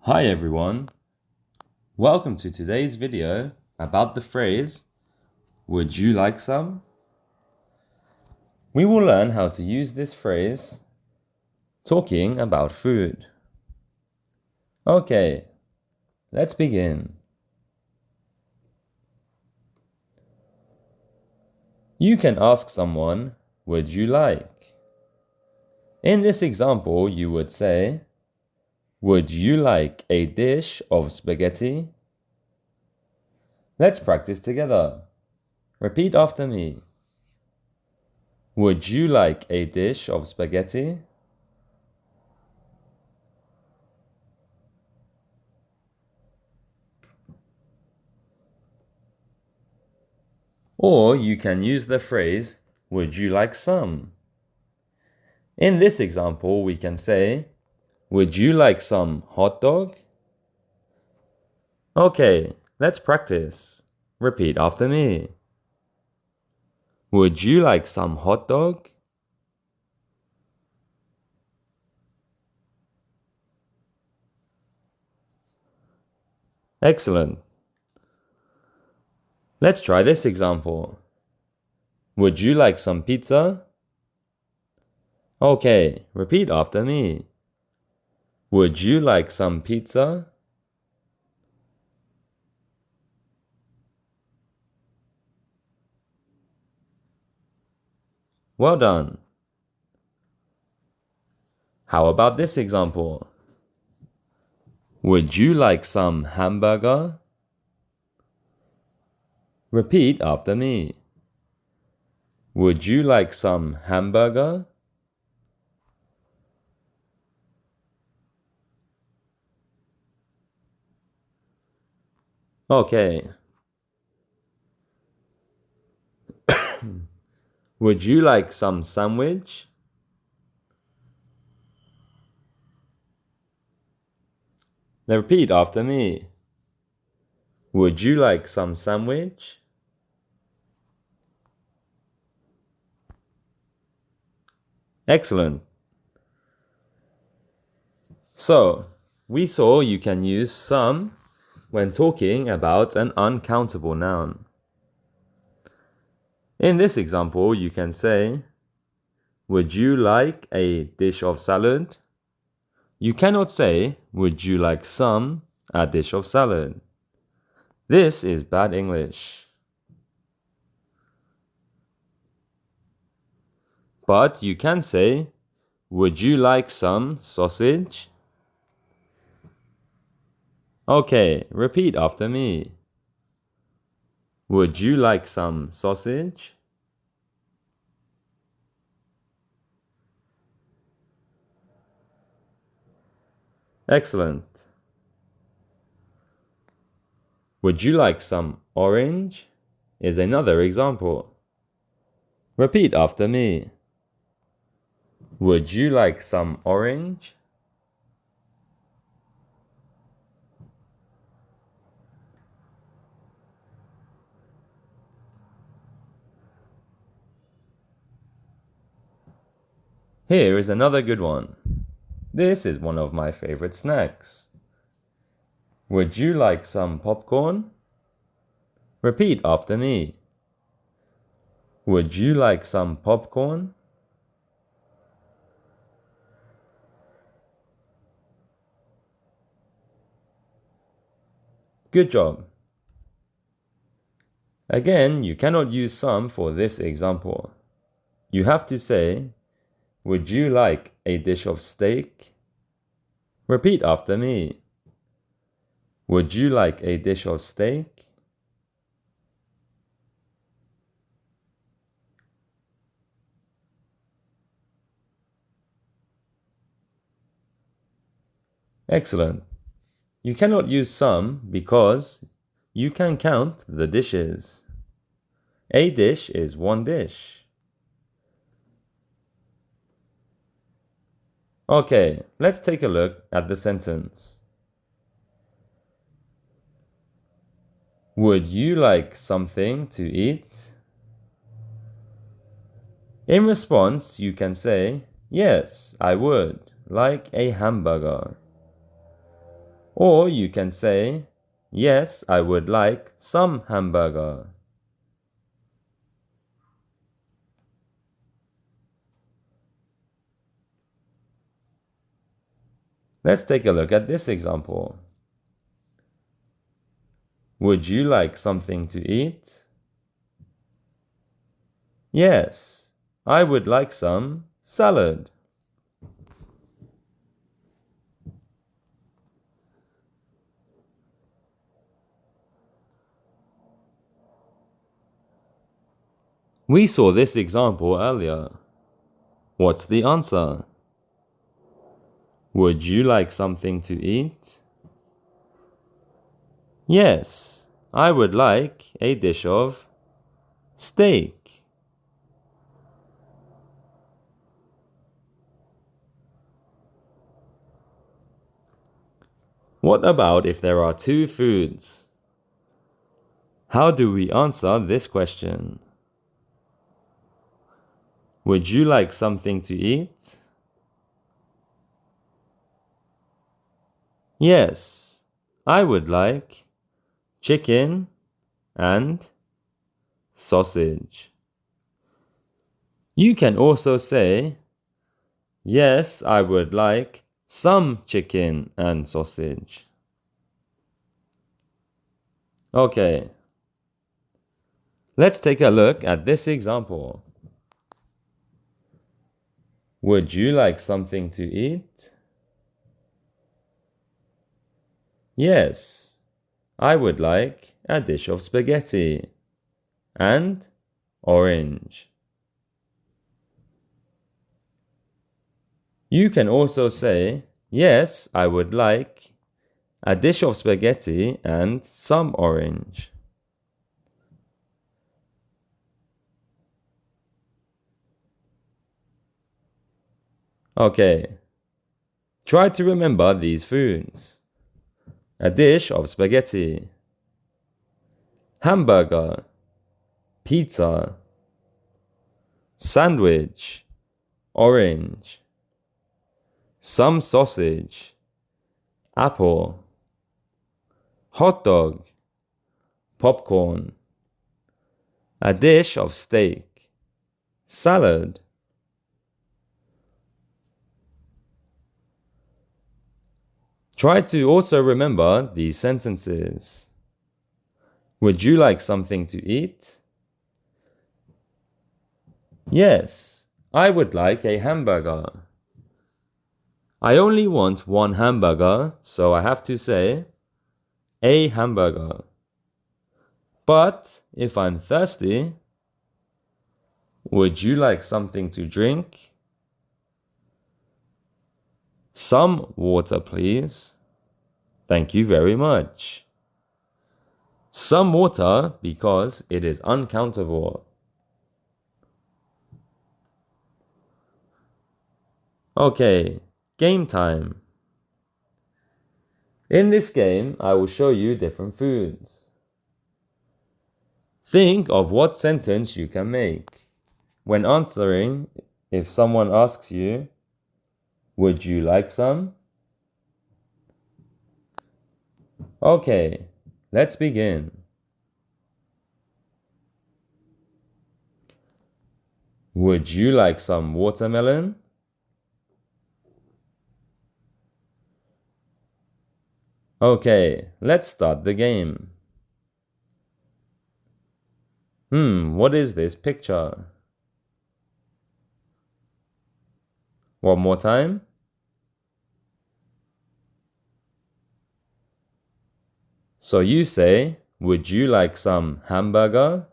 Hi everyone, welcome to today's video about the phrase, would you like some? We will learn how to use this phrase talking about food. Okay, let's begin. You can ask someone, would you like? In this example, you would say, would you like a dish of spaghetti? Let's practice together. Repeat after me. Would you like a dish of spaghetti? Or you can use the phrase, would you like some? In this example, we can say, would you like some hot dog? Okay, let's practice. Repeat after me. Would you like some hot dog? Excellent. Let's try this example. Would you like some pizza? Okay, repeat after me. Would you like some pizza? Well done. How about this example? Would you like some hamburger? Repeat after me. Would you like some hamburger? Okay. Would you like some sandwich? Now repeat after me. Would you like some sandwich? Excellent. So, we saw you can use some when talking about an uncountable noun. In this example, you can say, would you like a dish of salad? You cannot say, would you like some a dish of salad? This is bad English. But you can say, would you like some sausage? Okay, repeat after me. Would you like some sausage? Excellent. Would you like some orange? Is another example. Repeat after me. Would you like some orange? Here is another good one. This is one of my favorite snacks. Would you like some popcorn? Repeat after me. Would you like some popcorn? Good job. Again, you cannot use some for this example. You have to say, would you like a dish of steak? Repeat after me. Would you like a dish of steak? Excellent. You cannot use some because you can count the dishes. A dish is one dish. Okay, let's take a look at the sentence. Would you like something to eat? In response, you can say, yes, I would like a hamburger. Or you can say, yes, I would like some hamburger. Let's take a look at this example. Would you like something to eat? Yes, I would like some salad. We saw this example earlier. What's the answer? Would you like something to eat? Yes, I would like a dish of steak. What about if there are two foods? How do we answer this question? Would you like something to eat? Yes, I would like chicken and sausage. You can also say, yes, I would like some chicken and sausage. Okay, let's take a look at this example. Would you like something to eat? Yes, I would like a dish of spaghetti and orange. You can also say, yes, I would like a dish of spaghetti and some orange. Okay, try to remember these foods. A dish of spaghetti, hamburger, pizza, sandwich, orange, some sausage, apple, hot dog, popcorn, a dish of steak, salad. Try to also remember these sentences. Would you like something to eat? Yes, I would like a hamburger. I only want one hamburger, so I have to say a hamburger. But if I'm thirsty, would you like something to drink? Some water, please. Thank you very much. Some water because it is uncountable. Okay, game time. In this game, I will show you different foods. Think of what sentence you can make. When answering, if someone asks you, would you like some? Okay, let's begin. Would you like some watermelon? Okay, let's start the game. What is this picture? One more time. So you say, would you like some hamburger?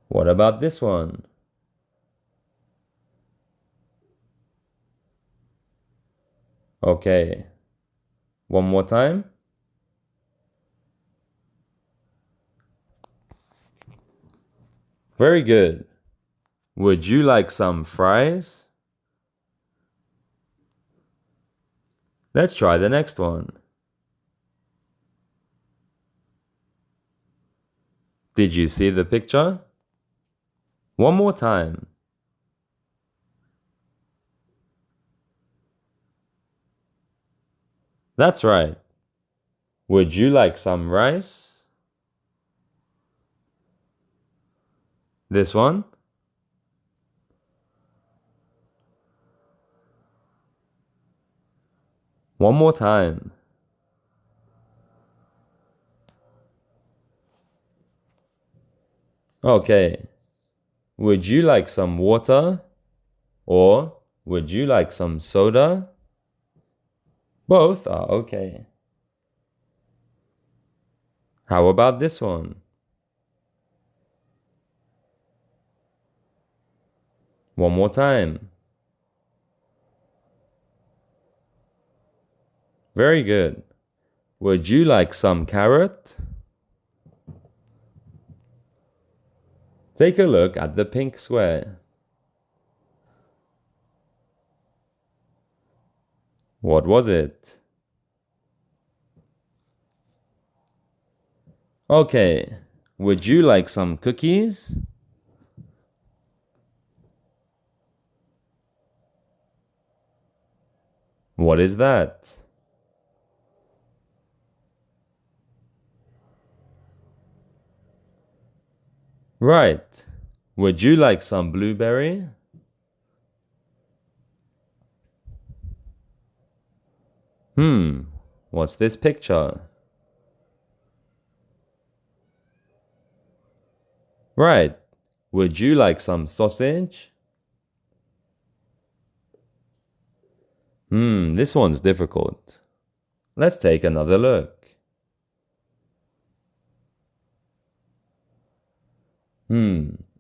What about this one? Okay, one more time. Very good. Would you like some fries? Let's try the next one. Did you see the picture? One more time. That's right. Would you like some rice? This one? One more time. Okay. Would you like some water? Or would you like some soda? Both are okay. How about this one? One more time. Very good. Would you like some carrot? Take a look at the pink square. What was it? Okay. Would you like some cookies? What is that? Right. Would you like some blueberry? What's this picture? Right. Would you like some sausage? This one's difficult. Let's take another look.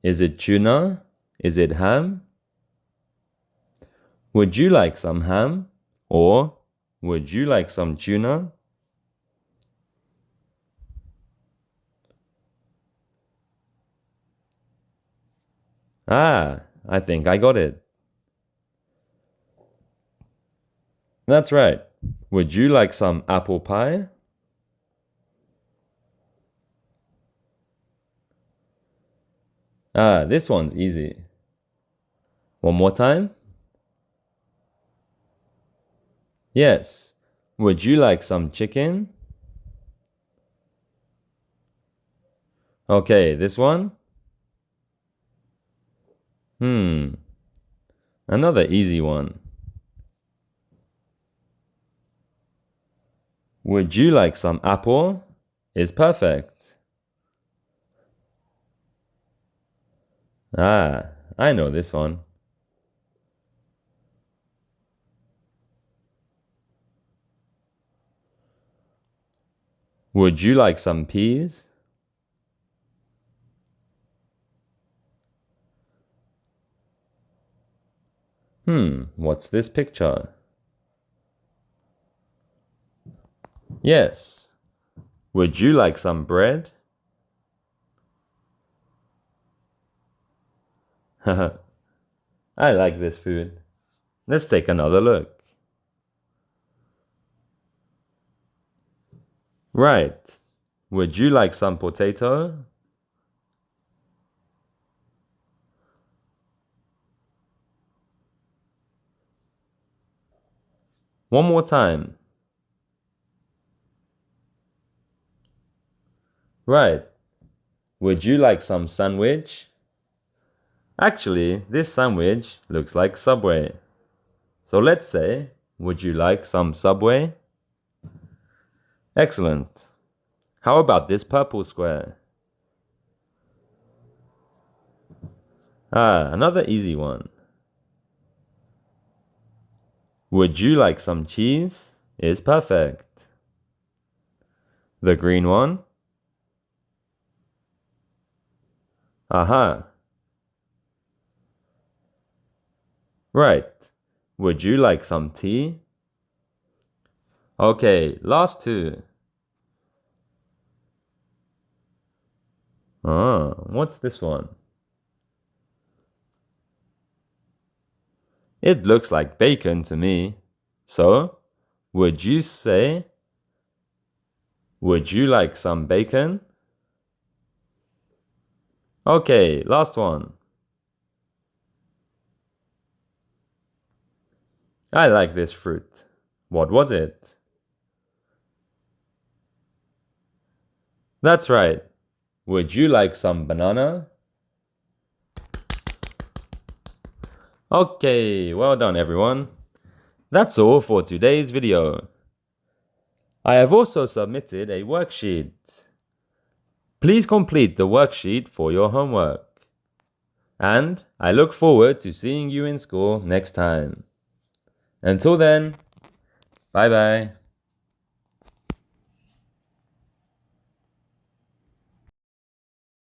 Is it tuna? Is it ham? Would you like some ham? Or would you like some tuna? Ah, I think I got it. That's right. Would you like some apple pie? Ah, this one's easy. One more time? Yes. Would you like some chicken? Okay, this one? Another easy one. Would you like some apple? Is perfect. Ah, I know this one. Would you like some peas? What's this picture? Yes. Would you like some bread? Haha, I like this food. Let's take another look. Right. Would you like some potato? One more time. Right. Would you like some sandwich? Actually, this sandwich looks like Subway. So let's say, would you like some Subway? Excellent. How about this purple square? Ah, another easy one. Would you like some cheese? Is perfect. The green one? Aha. Right. Would you like some tea? Okay, last two. Ah, what's this one? It looks like bacon to me. So, would you say, would you like some bacon? Okay, last one. I like this fruit. What was it? That's right. Would you like some banana? Okay, well done everyone. That's all for today's video. I have also submitted a worksheet. Please complete the worksheet for your homework. And I look forward to seeing you in school next time. Until then, bye bye.